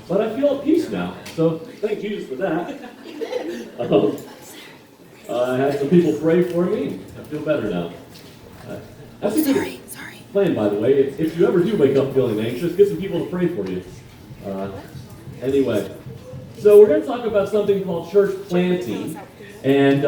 but I feel at peace now. So thank Jesus for that. I had some people pray for me. I feel better now. That's a good plan, by the way. If you ever do wake up feeling anxious, get some people to pray for you. Anyway, so we're going to talk about something called church planting. And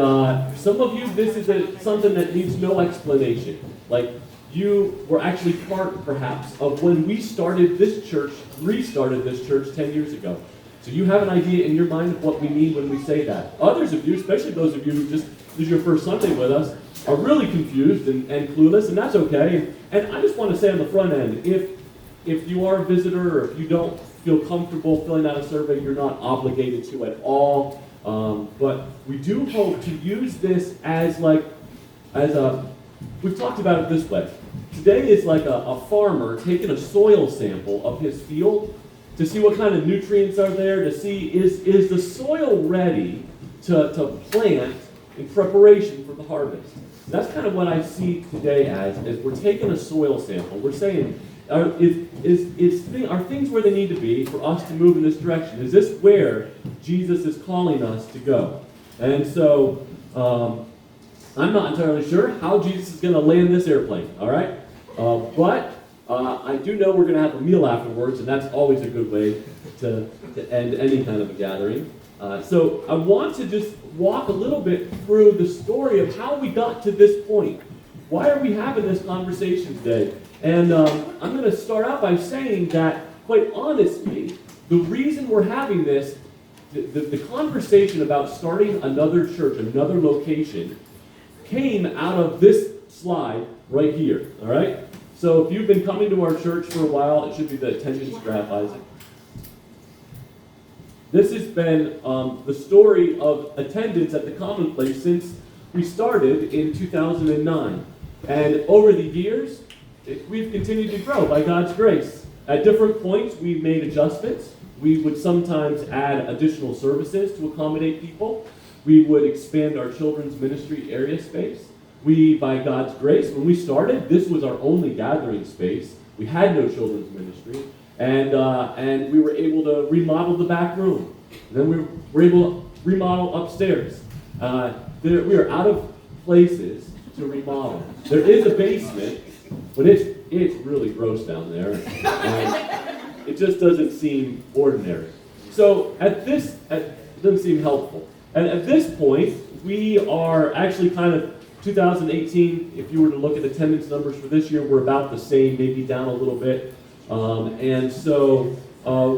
some of you, this is something that needs no explanation. Like, you were actually part, perhaps, of when we started this church, restarted this church 10 years ago. So you have an idea in your mind of what we mean when we say that. Others of you, especially those of you who this is your first Sunday with us, are really confused and clueless, and that's okay. And I just want to say on the front end, if you are a visitor or if you don't feel comfortable filling out a survey, you're not obligated to at all. But we do hope to use this as we've talked about it this way. Today is like a farmer taking a soil sample of his field to see what kind of nutrients are there, to see is the soil ready to plant in preparation for the harvest. That's kind of what I see today as we're taking a soil sample. We're saying, are things where they need to be for us to move in this direction? Is this where Jesus is calling us to go? And so, I'm not entirely sure how Jesus is going to land this airplane, all right? But I do know we're going to have a meal afterwards, and that's always a good way to end any kind of a gathering. So I want to just walk a little bit through the story of how we got to this point. Why are we having this conversation today? And I'm going to start out by saying that, quite honestly, the reason we're having this, the conversation about starting another church, another location, came out of this slide right here, all right? So if you've been coming to our church for a while, it should be the attendance graph, Isaac. This has been the story of attendance at the Commonplace since we started in 2009. And over the years, we've continued to grow by God's grace. At different points, we've made adjustments. We would sometimes add additional services to accommodate people. We would expand our children's ministry area space. We, by God's grace, when we started, this was our only gathering space. We had no children's ministry. And we were able to remodel the back room. And then we were able to remodel upstairs. We are out of places to remodel. There is a basement, but it's really gross down there. And it just doesn't seem ordinary. So it doesn't seem helpful. And at this point, we are actually kind of 2018, if you were to look at attendance numbers for this year, we're about the same, maybe down a little bit. And so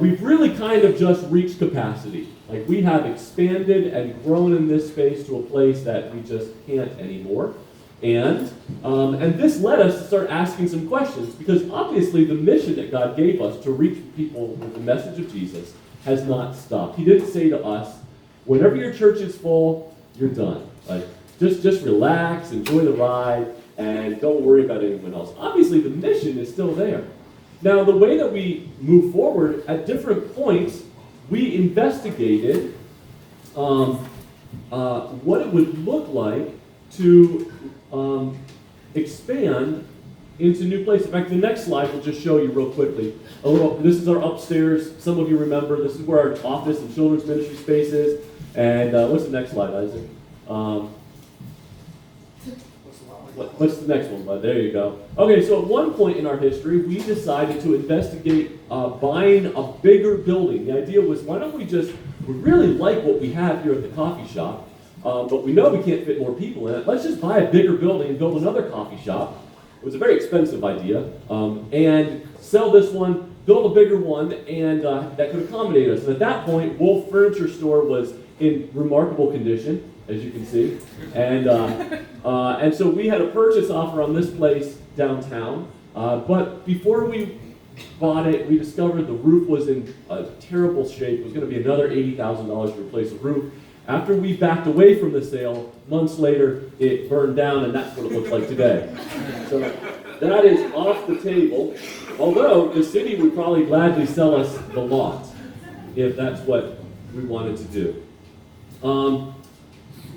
we've really kind of just reached capacity. Like, we have expanded and grown in this space to a place that we just can't anymore. And this led us to start asking some questions, because obviously the mission that God gave us to reach people with the message of Jesus has not stopped. He didn't say to us, whenever your church is full, you're done. Like, just relax, enjoy the ride, and don't worry about anyone else. Obviously, the mission is still there. Now, the way that we move forward, at different points, we investigated what it would look like to expand into new places. In fact, the next slide will just show you real quickly. This is our upstairs. Some of you remember, this is where our office and children's ministry space is. And what's the next slide, Isaac? What's the next one, bud? There you go. Okay, so at one point in our history, we decided to investigate buying a bigger building. The idea was, why don't we really like what we have here at the coffee shop, but we know we can't fit more people in it. Let's just buy a bigger building and build another coffee shop. It was a very expensive idea. And sell this one, build a bigger one, and that could accommodate us. And at that point, Wolf Furniture Store was in remarkable condition, as you can see. And so we had a purchase offer on this place downtown. But before we bought it, we discovered the roof was in a terrible shape. It was going to be another $80,000 to replace the roof. After we backed away from the sale, months later, it burned down, and that's what it looks like today. So that is off the table, although the city would probably gladly sell us the lot if that's what we wanted to do.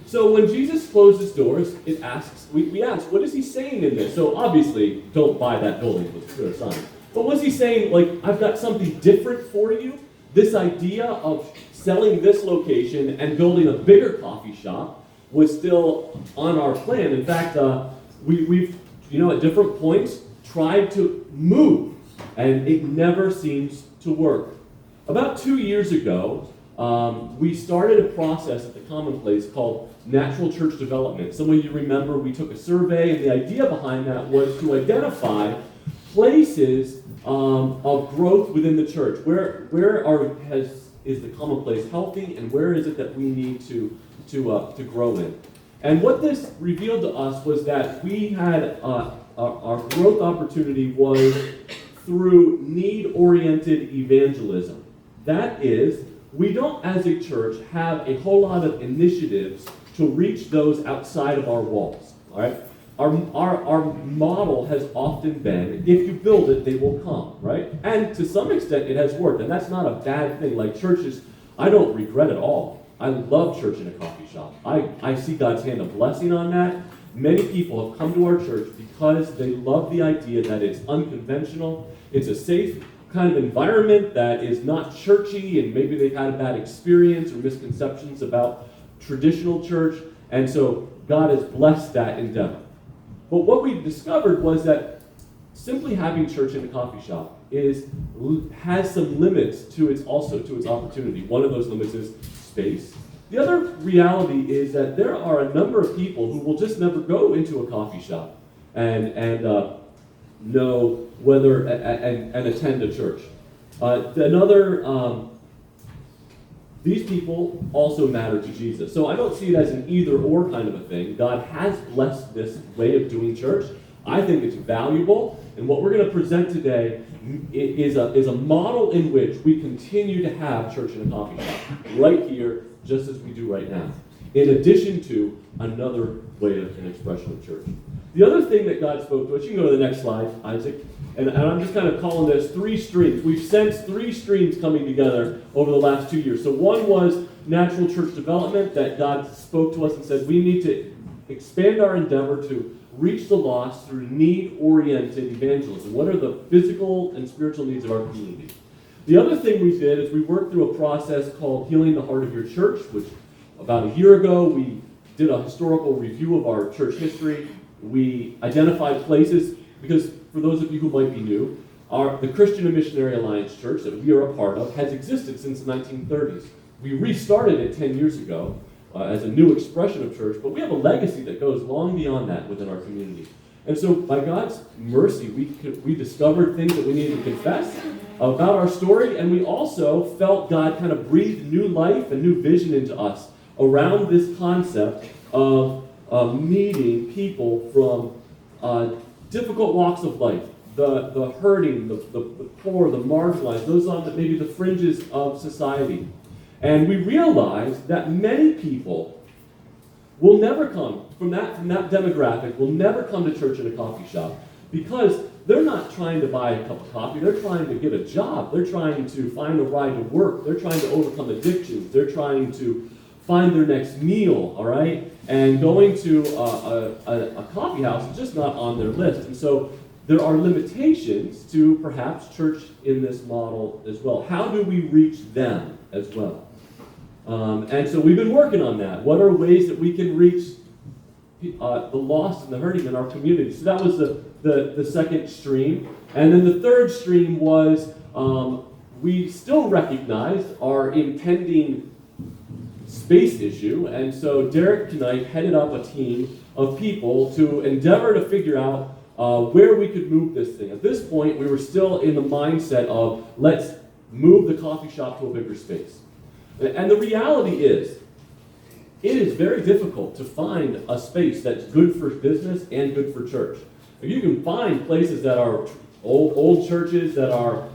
So when Jesus closed his doors, we asked, what is he saying in this? So obviously, don't buy that building, was a clear sign. But was he saying, like, I've got something different for you this idea of selling this location and building a bigger coffee shop was still on our plan. In fact, we've, at different points, tried to move, and it never seems to work. About 2 years ago, we started a process at the Commonplace called Natural Church Development. Some of you remember we took a survey, and the idea behind that was to identify places of growth within the church. Where is the Commonplace healthy, and where is it that we need to grow in? And what this revealed to us was that we had our growth opportunity was through need-oriented evangelism. That is, we don't, as a church, have a whole lot of initiatives to reach those outside of our walls. All right? Our model has often been, if you build it, they will come, right? And to some extent, it has worked, and that's not a bad thing. Like churches, I don't regret it all. I love church in a coffee shop. I see God's hand of blessing on that. Many people have come to our church because they love the idea that it's unconventional, it's a safe kind of environment that is not churchy, and maybe they've had a bad experience or misconceptions about traditional church, and so God has blessed that endeavor. But what we discovered was that simply having church in a coffee shop has some limits to its opportunity. One of those limits is space. The other reality is that there are a number of people who will just never go into a coffee shop and know whether and attend a church. These people also matter to Jesus. So I don't see it as an either-or kind of a thing. God has blessed this way of doing church. I think it's valuable, and what we're going to present today is a model in which we continue to have church in a coffee shop, right here, just as we do right now, in addition to another way of an expression of church. The other thing that God spoke to us, you can go to the next slide, Isaac, and I'm just kind of calling this 3 streams. We've sensed 3 streams coming together over the last 2 years. So one was natural church development, that God spoke to us and said we need to expand our endeavor to reach the lost through need-oriented evangelism. What are the physical and spiritual needs of our community? The other thing we did is we worked through a process called Healing the Heart of Your Church, which about a year ago we did a historical review of our church history. We identified places, because for those of you who might be new, the Christian and Missionary Alliance Church that we are a part of has existed since the 1930s. We restarted it 10 years ago as a new expression of church, but we have a legacy that goes long beyond that within our community. And so by God's mercy, we discovered things that we needed to confess about our story, and we also felt God kind of breathe new life and new vision into us around this concept of meeting people from difficult walks of life, the hurting, the poor, the marginalized, those on maybe the fringes of society. And we realized that many people will never come from that demographic, will never come to church in a coffee shop, because they're not trying to buy a cup of coffee, they're trying to get a job, they're trying to find a ride to work, they're trying to overcome addictions, they're trying to find their next meal, all right? And going to a coffee house is just not on their list. And so there are limitations to perhaps church in this model as well. How do we reach them as well? And so we've been working on that. What are ways that we can reach the lost and the hurting in our community? So that was the second stream. And then the third stream was we still recognized our impending space issue, and so Derek tonight headed up a team of people to endeavor to figure out where we could move this thing. At this point, we were still in the mindset of let's move the coffee shop to a bigger space. And the reality is, it is very difficult to find a space that's good for business and good for church. You can find places that are old churches that are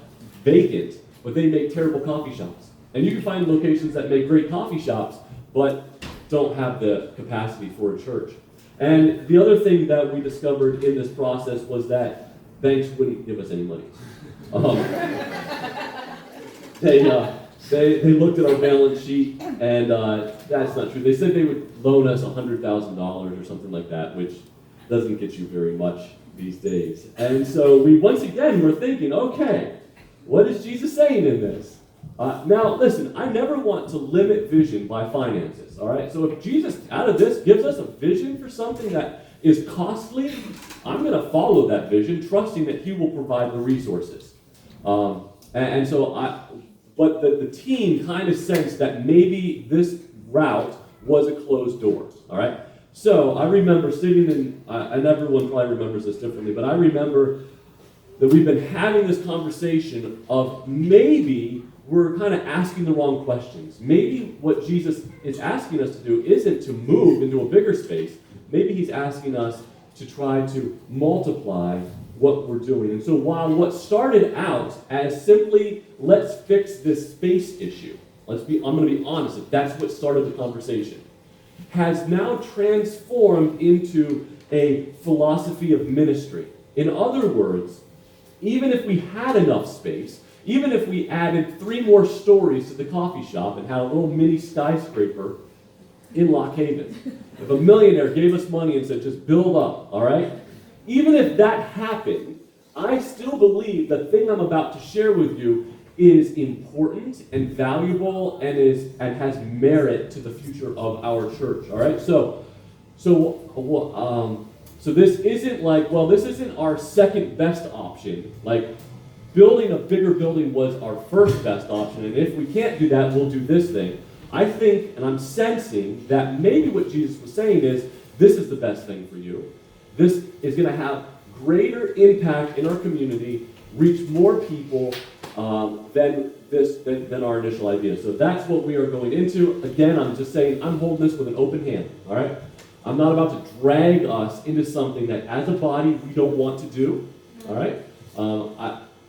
vacant, but they make terrible coffee shops. And you can find locations that make great coffee shops, but don't have the capacity for a church. And the other thing that we discovered in this process was that banks wouldn't give us any money. They looked at our balance sheet, and that's not true. They said they would loan us $100,000 or something like that, which doesn't get you very much these days. And so we once again were thinking, okay, what is Jesus saying in this? Now, listen, I never want to limit vision by finances, all right? So if Jesus, out of this, gives us a vision for something that is costly, I'm going to follow that vision, trusting that he will provide the resources. But the team kind of sensed that maybe this route was a closed door, all right? So I remember sitting in, and everyone probably remembers this differently, but I remember that we've been having this conversation of maybe we're kind of asking the wrong questions. Maybe what Jesus is asking us to do isn't to move into a bigger space. Maybe he's asking us to try to multiply what we're doing. And so while what started out as simply, let's fix this space issue, I'm going to be honest, if that's what started the conversation, has now transformed into a philosophy of ministry. In other words, even if we had enough space, even if we added 3 more stories to the coffee shop and had a little mini skyscraper in Lock Haven, if a millionaire gave us money and said, just build up, all right? Even if that happened, I still believe the thing I'm about to share with you is important and valuable and has merit to the future of our church, all right? So this isn't like, well, this isn't our second best option. Like, building a bigger building was our first best option, and if we can't do that, we'll do this thing. I think, and I'm sensing, that maybe what Jesus was saying is, this is the best thing for you. This is going to have greater impact in our community, reach more people than our initial idea. So that's what we are going into. Again, I'm just saying, I'm holding this with an open hand, all right? I'm not about to drag us into something that, as a body, we don't want to do, all right?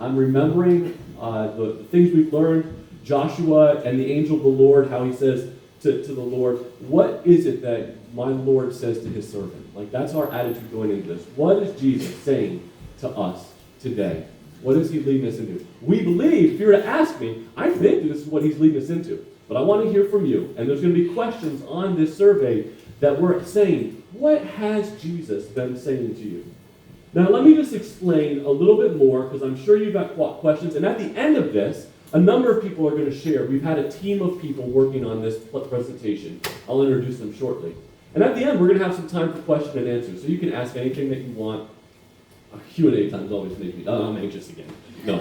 I'm remembering the things we've learned, Joshua and the angel of the Lord, how he says to the Lord, what is it that my Lord says to his servant? Like, that's our attitude going into this. What is Jesus saying to us today? What is he leading us into? We believe, if you were to ask me, I think this is what he's leading us into. But I want to hear from you. And there's going to be questions on this survey that we're saying, what has Jesus been saying to you? Now, let me just explain a little bit more, because I'm sure you've got questions. And at the end of this, a number of people are going to share. We've had a team of people working on this presentation. I'll introduce them shortly. And at the end, we're going to have some time for question and answer. So you can ask anything that you want. Q&A times always make me, I'm anxious again. No.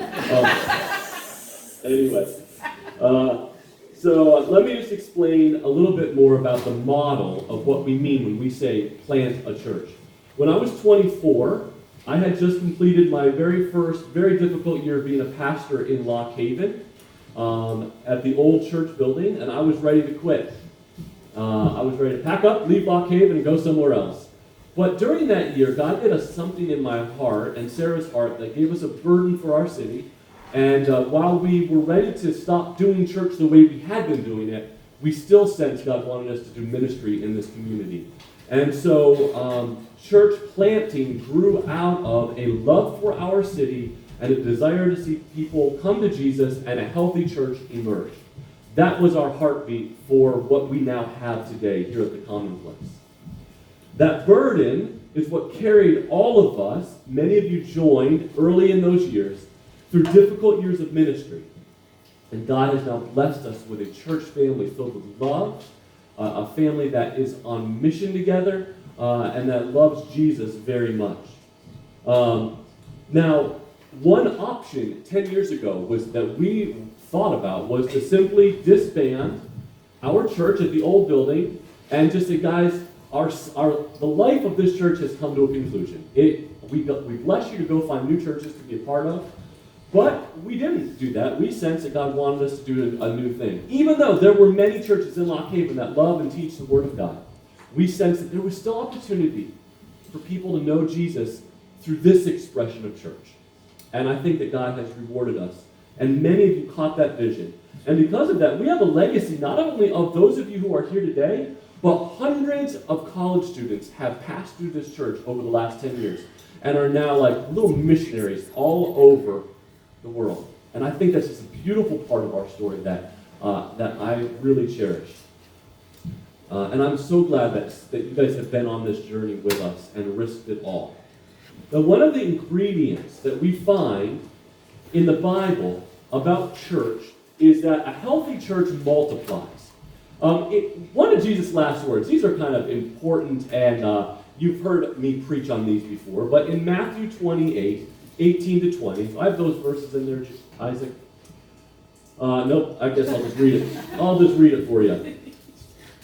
Anyway. So let me just explain a little bit more about the model of what we mean when we say plant a church. When I was 24, I had just completed my very first, very difficult year of being a pastor in Lock Haven at the old church building, and I was ready to quit. I was ready to pack up, leave Lock Haven, and go somewhere else. But during that year, God did something in my heart and Sarah's heart that gave us a burden for our city. And while we were ready to stop doing church the way we had been doing it, we still sensed God wanted us to do ministry in this community. And so church planting grew out of a love for our city and a desire to see people come to Jesus and a healthy church emerge. That was our heartbeat for what we now have today here at the Commonplace. That burden is what carried all of us, many of you joined early in those years, through difficult years of ministry. And God has now blessed us with a church family filled with love, a family that is on mission together, and that loves Jesus very much. Now, one option 10 years ago was that we thought about was to simply disband our church at the old building and just say, guys, the life of this church has come to a conclusion. We bless you to go find new churches to be a part of, but we didn't do that. We sensed that God wanted us to do a new thing. Even though there were many churches in Lock Haven that love and teach the Word of God, we sensed that there was still opportunity for people to know Jesus through this expression of church. And I think that God has rewarded us. And many of you caught that vision. And because of that, we have a legacy not only of those of you who are here today, but hundreds of college students have passed through this church over the last 10 years and are now like little missionaries all over the world. And I think that's just a beautiful part of our story that I really cherish. And I'm so glad that you guys have been on this journey with us and risked it all. Now, one of the ingredients that we find in the Bible about church is that a healthy church multiplies. One of Jesus' last words, these are kind of important, and you've heard me preach on these before, but in Matthew 28, 18 to 20, I have those verses in there, Isaac. Nope, I guess I'll just read it. I'll just read it for you. It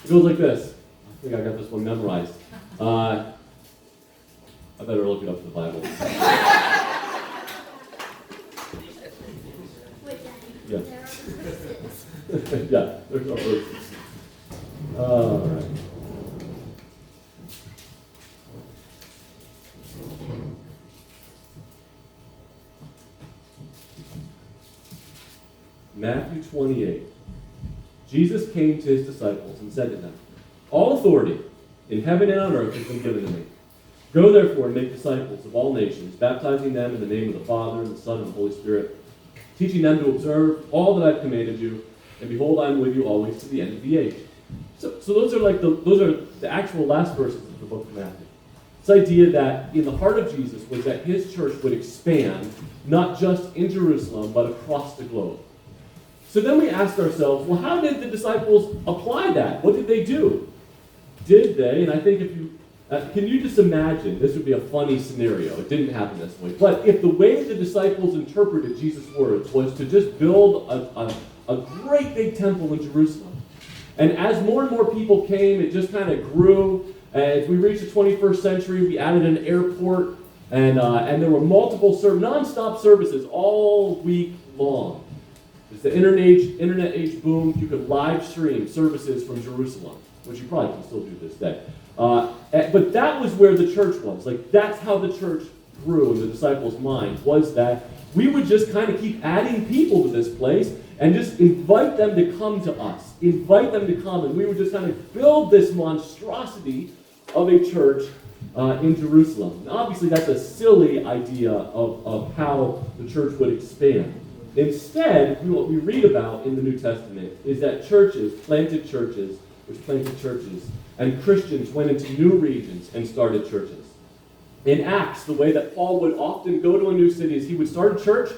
goes like this. I think I got this one memorized. I better look it up in the Bible. Yeah. Yeah, there's no verses. All right. Matthew 28. Jesus came to his disciples and said to them, "All authority in heaven and on earth has been given to me. Go therefore and make disciples of all nations, baptizing them in the name of the Father, and the Son, and the Holy Spirit, teaching them to observe all that I've commanded you, and behold, I am with you always to the end of the age." So those are the actual last verses of the book of Matthew. This idea that in the heart of Jesus was that his church would expand, not just in Jerusalem, but across the globe. So then we asked ourselves, well, how did the disciples apply that? What did they do? Did they, and I think if you, can you just imagine, this would be a funny scenario, it didn't happen this way, but if the way the disciples interpreted Jesus' words was to just build a great big temple in Jerusalem, and as more and more people came, it just kind of grew. As we reached the 21st century, we added an airport, and there were multiple non-stop services all week long. As the internet age boomed, you could live stream services from Jerusalem, which you probably can still do this day. But that was where the church was. Like, that's how the church grew in the disciples' mind, was that we would just kind of keep adding people to this place and just invite them to come to us. Invite them to come, and we would just kind of build this monstrosity of a church in Jerusalem. And obviously, that's a silly idea of how the church would expand. Instead, what we read about in the New Testament is that churches, and Christians went into new regions and started churches. In Acts, the way that Paul would often go to a new city is he would start a church.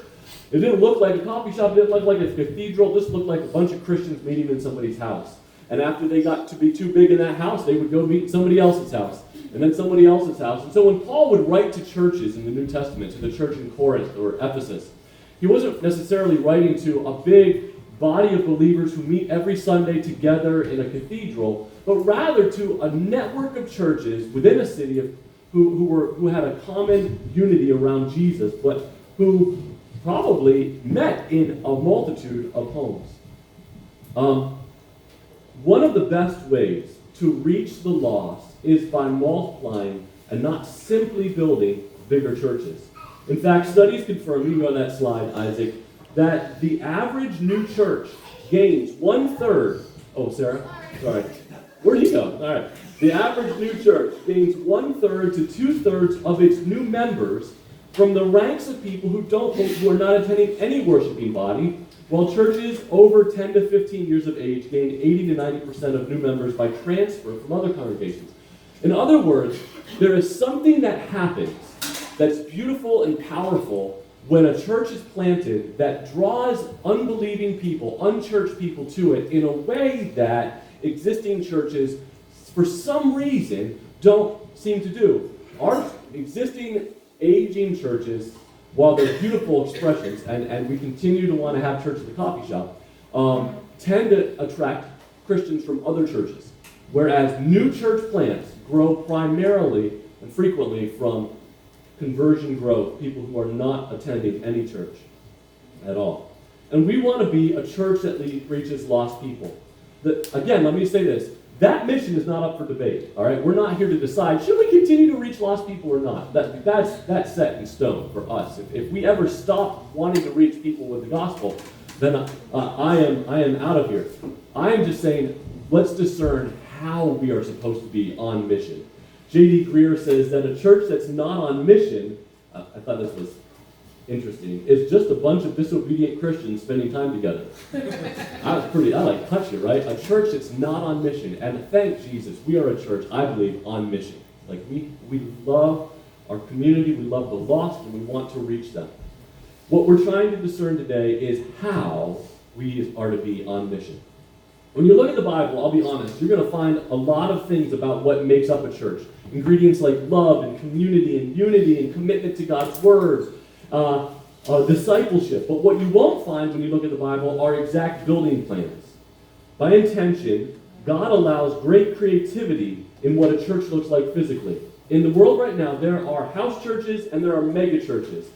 It didn't look like a coffee shop, it didn't look like a cathedral, it just looked like a bunch of Christians meeting in somebody's house. And after they got to be too big in that house, they would go meet in somebody else's house, and then somebody else's house. And so when Paul would write to churches in the New Testament, to the church in Corinth or Ephesus, he wasn't necessarily writing to a big body of believers who meet every Sunday together in a cathedral, but rather to a network of churches within a city who had a common unity around Jesus, but who probably met in a multitude of homes. One of the best ways to reach the lost is by multiplying and not simply building bigger churches. In fact, studies confirm, you can go on that slide, Isaac, that the average new church gains 1/3. Oh, Sarah? Sorry. Where'd you go? All right. The average new church gains 1/3 to 2/3 of its new members from the ranks of people who are not attending any worshiping body, while churches over 10 to 15 years of age gain 80 to 90% of new members by transfer from other congregations. In other words, there is something that happens that's beautiful and powerful when a church is planted that draws unbelieving people, unchurched people to it in a way that existing churches, for some reason, don't seem to do. Our existing, aging churches, while they're beautiful expressions, and we continue to want to have church at the coffee shop, tend to attract Christians from other churches. Whereas new church plants grow primarily and frequently from conversion growth, people who are not attending any church at all. And we want to be a church that reaches lost people. Again, let me say this. That mission is not up for debate, all right? We're not here to decide, should we continue to reach lost people or not? That's set in stone for us. If we ever stop wanting to reach people with the gospel, then I am out of here. I am just saying, let's discern how we are supposed to be on mission. J.D. Greear says that a church that's not on mission, I thought this was interesting, is just a bunch of disobedient Christians spending time together. I like touch it, right? A church that's not on mission. And thank Jesus, we are a church, I believe, on mission. Like, we love our community, we love the lost, and we want to reach them. What we're trying to discern today is how we are to be on mission. When you look at the Bible, I'll be honest, you're going to find a lot of things about what makes up a church. Ingredients like love and community and unity and commitment to God's word, discipleship. But what you won't find when you look at the Bible are exact building plans. By intention, God allows great creativity in what a church looks like physically. In the world right now, there are house churches and there are mega churches,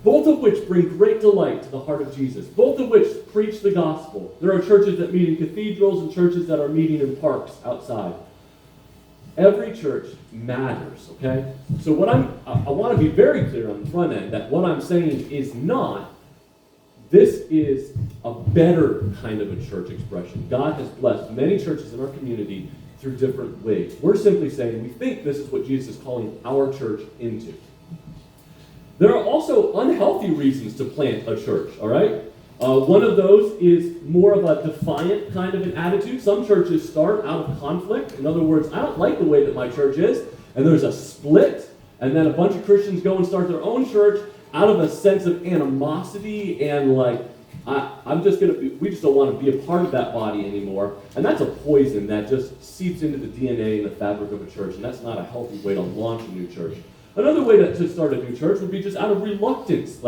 both of which bring great delight to the heart of Jesus, both of which preach the gospel. There are churches that meet in cathedrals and churches that are meeting in parks outside. Every church matters, okay? So I want to be very clear on the front end that what I'm saying is not, this is a better kind of a church expression. God has blessed many churches in our community through different ways. We're simply saying we think this is what Jesus is calling our church into. There are also unhealthy reasons to plant a church, all right? One of those is more of a defiant kind of an attitude. Some churches start out of conflict. In other words, I don't like the way that my church is, and there's a split, and then a bunch of Christians go and start their own church out of a sense of animosity and like, we just don't want to be a part of that body anymore. And that's a poison that just seeps into the DNA and the fabric of a church, and that's not a healthy way to launch a new church. Another way to start a new church would be just out of reluctance,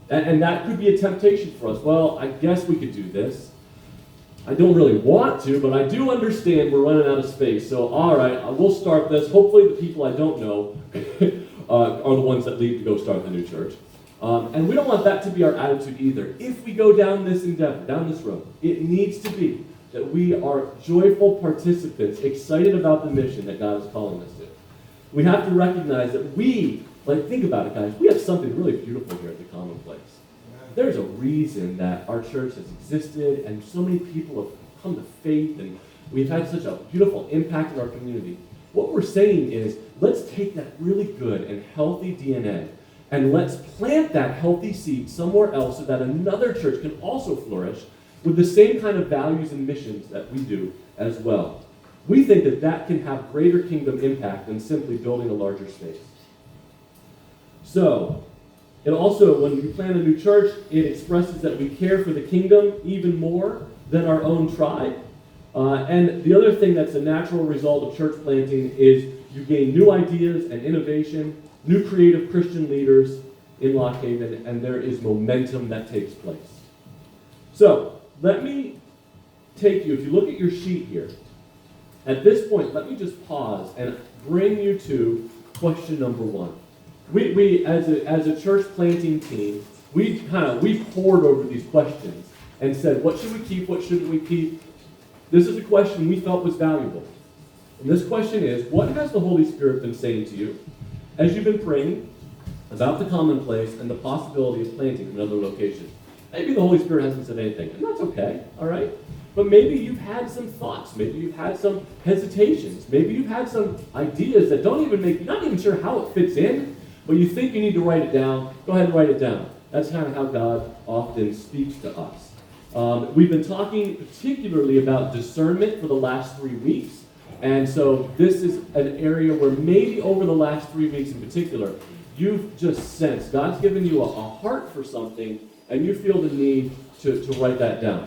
and that could be a temptation for us. Well, I guess we could do this. I don't really want to, but I do understand we're running out of space. So, all right, we'll start this. Hopefully the people I don't know are the ones that leave to go start the new church. And we don't want that to be our attitude either. If we go down this endeavor, down this road, it needs to be that we are joyful participants, excited about the mission that God is calling us to. We have to recognize that think about it, guys, we have something really beautiful here at the Commonplace. There's a reason that our church has existed, and so many people have come to faith, and we've had such a beautiful impact in our community. What we're saying is, let's take that really good and healthy DNA, and let's plant that healthy seed somewhere else so that another church can also flourish with the same kind of values and missions that we do as well. We think that that can have greater kingdom impact than simply building a larger space. So, it also, when we plant a new church, it expresses that we care for the kingdom even more than our own tribe. And the other thing that's a natural result of church planting is you gain new ideas and innovation, new creative Christian leaders in Lock Haven, and there is momentum that takes place. So, let me take you, if you look at your sheet here, at this point, let me just pause and bring you to question number one. We as a church planting team, we pored over these questions and said, what should we keep, what shouldn't we keep? This is a question we felt was valuable. And this question is, what has the Holy Spirit been saying to you as you've been praying about the Commonplace and the possibility of planting in another location? Maybe the Holy Spirit hasn't said anything, and that's okay, all right? But maybe you've had some thoughts, maybe you've had some hesitations, maybe you've had some ideas that don't even make, you're not even sure how it fits in, but you think you need to write it down. Go ahead and write it down. That's kind of how God often speaks to us. We've been talking particularly about discernment for the last 3 weeks, and so this is an area where maybe over the last 3 weeks in particular, you've just sensed God's given you a heart for something, and you feel the need to write that down.